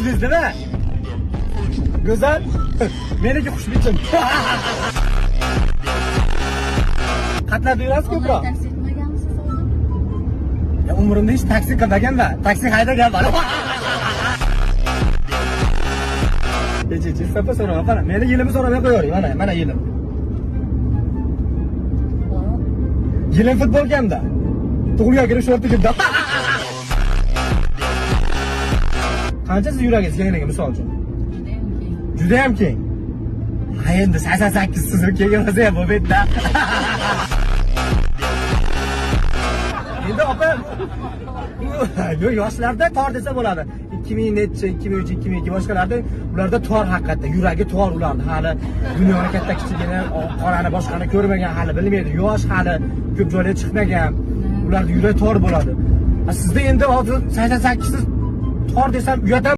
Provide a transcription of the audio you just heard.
Kuchliz nima? Go'zal. Meniki xush bitim. Qatnab yurasiz ko'proq. Taksi qilmaganmisiz oldin? Ya umrimda hech taksi qilmaganman. Taksi haydaganman. Kecha sapa so'rab, qara. Meni yilimni so'ramay qo'yavering. Mana yilim. Yilim futbolkamda. Tug'ilgan kuni shorti gibda. Qancha siz yuragingiz kengligi misol uchun? Juda ham keng. Ha endi 88 sizni keng emas ham bu betda. Endi opa yo yoshlarda tor desa bo'ladi. 2000 necha, 2003, 2002 boshqalarda ularda tor haqiqatda, yuragi tor ularni. Hali dunyoni katta kichigini, qorani boshqani ko'rmagan, hali bilmaydi. Yosh hali ko'p joyga chiqmagan. Ularda yuragi tor bo'ladi. Sizda endi hozir 88 siz tor desam uyatam.